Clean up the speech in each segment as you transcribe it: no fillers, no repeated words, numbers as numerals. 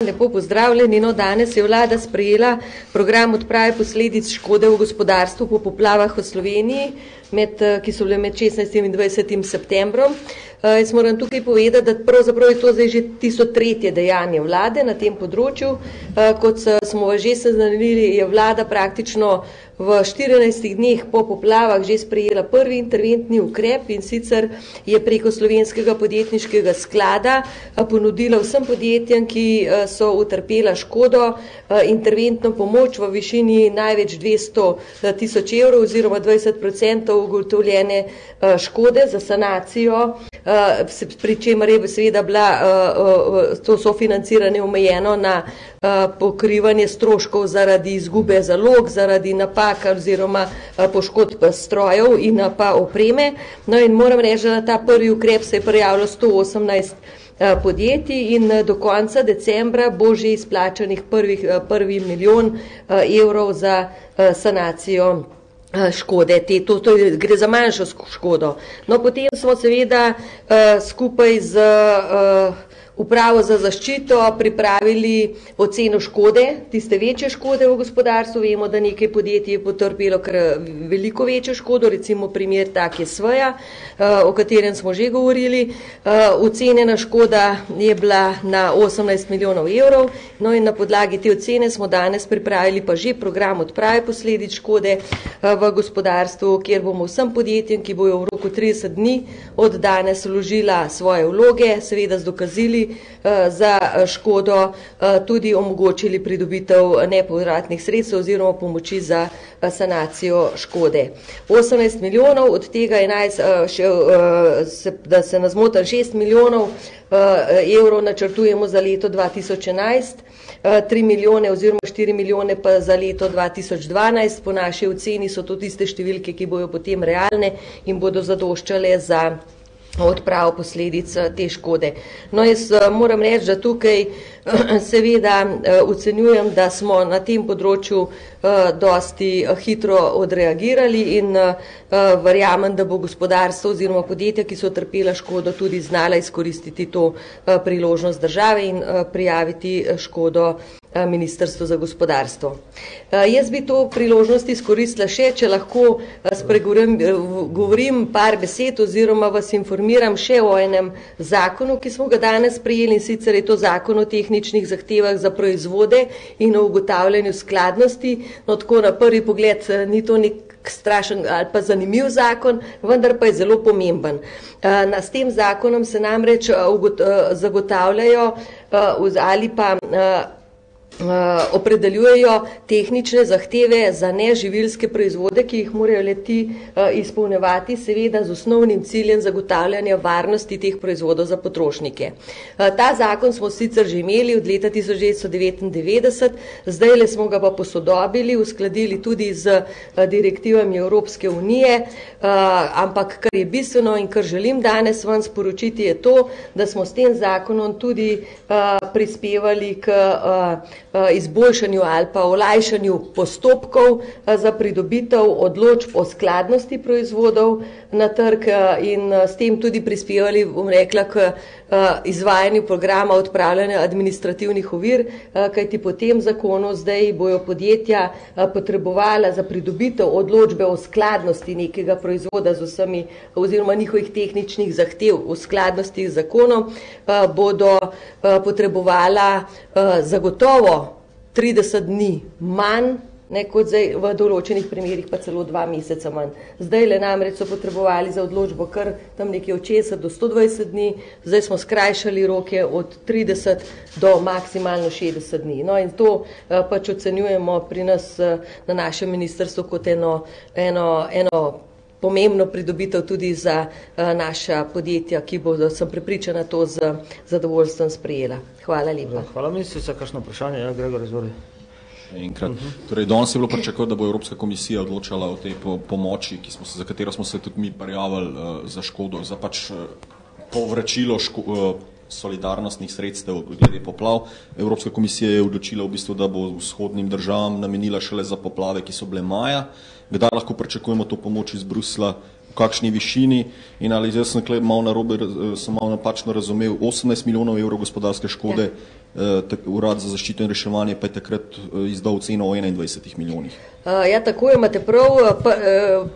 Lepo pozdravljeni. No, danes je vlada sprejela program odprave posledic škode v gospodarstvu po poplavah v Sloveniji, ki so bile med 16. in 20. septembrom. Jaz moram tukaj povedati, da pravzaprav je to zdaj že tisto tretje dejanje vlade na tem področju. Kot smo že seznanili, je vlada praktično v 14 dneh po poplavah že sprejela prvi interventni ukrep, in sicer je preko Slovenskega podjetniškega sklada ponudila vsem podjetjem, ki so utrpela škodo, interventno pomoč v višini največ 200.000 evrov oziroma 20% ugotovljene škode za sanacijo, pri čemer je seveda bila to sofinanciranje omejeno na pokrivanje stroškov zaradi izgube zalog, zaradi napak oziroma poškodb strojev in pa opreme. No, in moram reči, da na ta prvi ukrep se je prijavilo 118 podjetij in do konca decembra bo že izplačanih prvi milijon evrov za sanacijo škode. Gre za manjšo škodo. No, potem smo seveda skupaj z Upravo za zaščito pripravili oceno škode, tiste večje škode v gospodarstvu. Vemo, da nekaj podjetij je potrpelo kar veliko večjo škodo, recimo primer tak je Sveja, o katerem smo že govorili. Ocenjena škoda je bila na 18 milijonov evrov, no in na podlagi te ocene smo danes pripravili pa že program odprave posledic škode v gospodarstvu, kjer bomo vsem podjetjem, ki bojo v roku 30 dni od danes vložila svoje vloge, seveda z dokazili za škodo, tudi omogočili pridobitev nepovratnih sredstev oziroma pomoči za sanacijo škode. 18 milijonov, od tega 11, da se ne zmotim, 6 milijonov evrov načrtujemo za leto 2011, 3 milijone oziroma 4 milijone pa za leto 2012. Po naši oceni so to tiste številke, ki bojo potem realne in bodo zadoščale za odpravo posledic te škode. No, jaz moram reči, da tukaj seveda ocenjujem, da smo na tem področju dosti hitro odreagirali in verjamem, da bo gospodarstvo oziroma podjetja, ki so trpela škodo, tudi znala izkoristiti to priložnost države in prijaviti škodo Ministrstvo za gospodarstvo. Jaz bi to priložnost izkoristila še, če lahko govorim par besed oziroma vas informiram še o enem zakonu, ki smo ga danes sprejeli, in sicer je to zakon o tehničnih zahtevah za proizvode in o ugotavljanju skladnosti. No, tako na prvi pogled ni to nek strašen ali pa zanimiv zakon, vendar pa je zelo pomemben. S tem zakonom se namreč zagotavljajo ali pa opredeljujejo tehnične zahteve za neživilske proizvode, ki jih morajo le-ti izpolnjevati, seveda z osnovnim ciljem zagotavljanja varnosti teh proizvodov za potrošnike. Ta zakon smo sicer že imeli od leta 1999, zdajle smo ga pa posodobili, uskladili tudi z direktivami Evropske unije, ampak kar je bistveno in kar želim danes vam sporočiti je to, da smo s tem zakonom tudi prispevali k izboljšanju ali pa olajšanju postopkov za pridobitev odločb o skladnosti proizvodov na trg in s tem tudi prispevali, bom rekla, k izvajanju programa odpravljanja administrativnih ovir, kajti po tem zakonu zdaj bojo podjetja potrebovala za pridobitev odločbe o skladnosti nekega proizvoda z vsemi oziroma njihovih tehničnih zahtev v skladnosti z zakonom, bodo potrebovala zagotovo 30 dni manj, kot zdaj v določenih primerih pa celo 2 meseca manj. Zdajle namreč so potrebovali za odločbo kar tam nekje od 60 do 120 dni, zdaj smo skrajšali roke od 30 do maksimalno 60 dni. No, in to pač ocenjujemo pri nas na našem ministrstvu kot eno pomembno pridobitev tudi za naša podjetja, ki bodo, sem prepričana, to z zadovoljstvom sprejela. Hvala lepa. Hvala, ministrica. Kakšno vprašanje? Ja, Gregor, izvoli. Enkrat. Torej, danes je bilo pričakovati, da bo Evropska komisija odločala o tej pomoči, za katero smo se tudi mi prijavili za škodo, za pač povračilo solidarnostnih sredstev glede poplav. Evropska komisija je odločila v bistvu, da bo vzhodnim državam namenila šele za poplave, ki so bile maja. Kdaj lahko pričakujemo to pomoč iz Bruslja, v kakšni višini in ali jaz sem malo napačno razumel, 18 milijonov evrov gospodarske škode Urad za zaščito in reševanje pa je takrat izdal ceno o 21 milijonih. Ja, tako imate prav,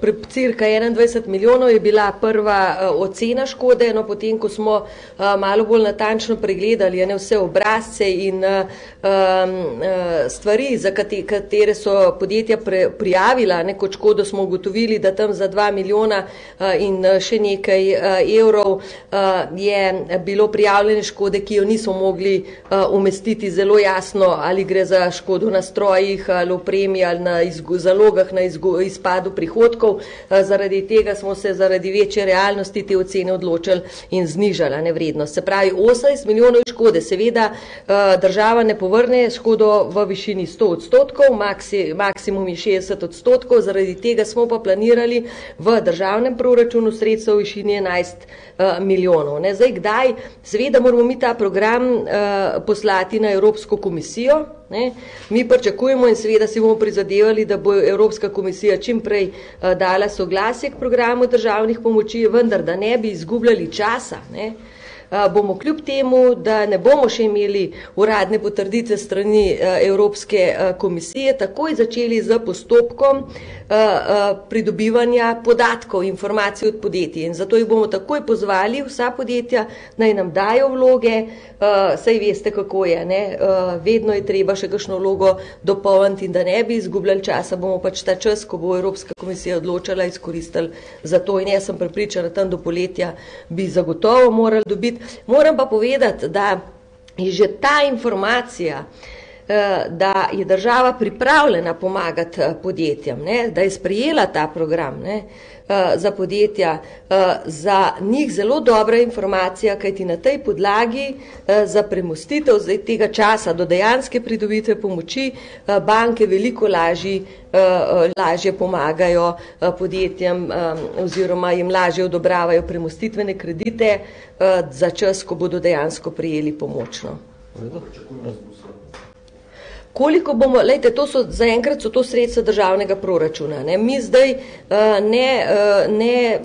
pri cirka 21 milijonov je bila prva ocena škode, no potem, ko smo malo bolj natančno pregledali vse obrazce in stvari, za katere so podjetja prijavila kot škodo, smo ugotovili, da tam za 2 milijona in še nekaj evrov je bilo prijavljene škode, ki jo niso mogli umestiti zelo jasno, ali gre za škodo na strojih, ali opremi, ali na zalogah, na izpadu prihodkov. Zaradi tega smo se zaradi večje realnosti te ocene odločili in znižali vrednost. Se pravi, 18 milijonov škode. Seveda država ne povrne škodo v višini 100%, maksimum je 60%, zaradi tega smo pa planirali v državnem proračunu sredstva v višini 11 milijonov. Zdaj, kdaj? Seveda moramo mi ta program poslati na Evropsko komisijo. Mi pričakujemo in seveda si bomo prizadevali, da bo Evropska komisija čim prej dala soglasje k programu državnih pomoči, vendar da ne bi izgubljali časa. Bomo kljub temu, da ne bomo še imeli uradne potrditve strani Evropske komisije, takoj začeli z postopkom pridobivanja podatkov, informacij od podjetij. In zato jih bomo takoj pozvali vsa podjetja, naj nam dajo vloge, saj veste, kako je, vedno je treba še kakšno vlogo dopolniti in da ne bi izgubljali časa, bomo pač ta čas, ko bo Evropska komisija odločala, izkoristili za to. In jaz sem prepričana, tam do poletja bi zagotovo morali dobiti. Moram pa povedati, da je že ta informacija, da je država pripravljena pomagati podjetjem, da je sprejela ta program za podjetja, za njih zelo dobra informacija, kajti na tej podlagi za premostitev tega časa do dejanske pridobitve pomoči banke veliko lažje pomagajo podjetjem oziroma jim lažje odobravajo premostitvene kredite za čas, ko bodo dejansko prijeli pomoč. Koliko bomo, zaenkrat so to sredstva državnega proračuna. Mi zdaj ne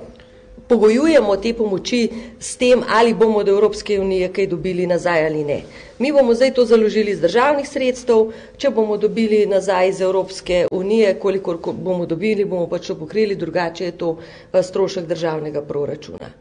pogojujemo te pomoči s tem, ali bomo od Evropske unije kaj dobili nazaj ali ne. Mi bomo zdaj to založili iz državnih sredstev, če bomo dobili nazaj iz Evropske unije, kolikor bomo dobili, bomo pač to pokrili, drugače je to strošek državnega proračuna.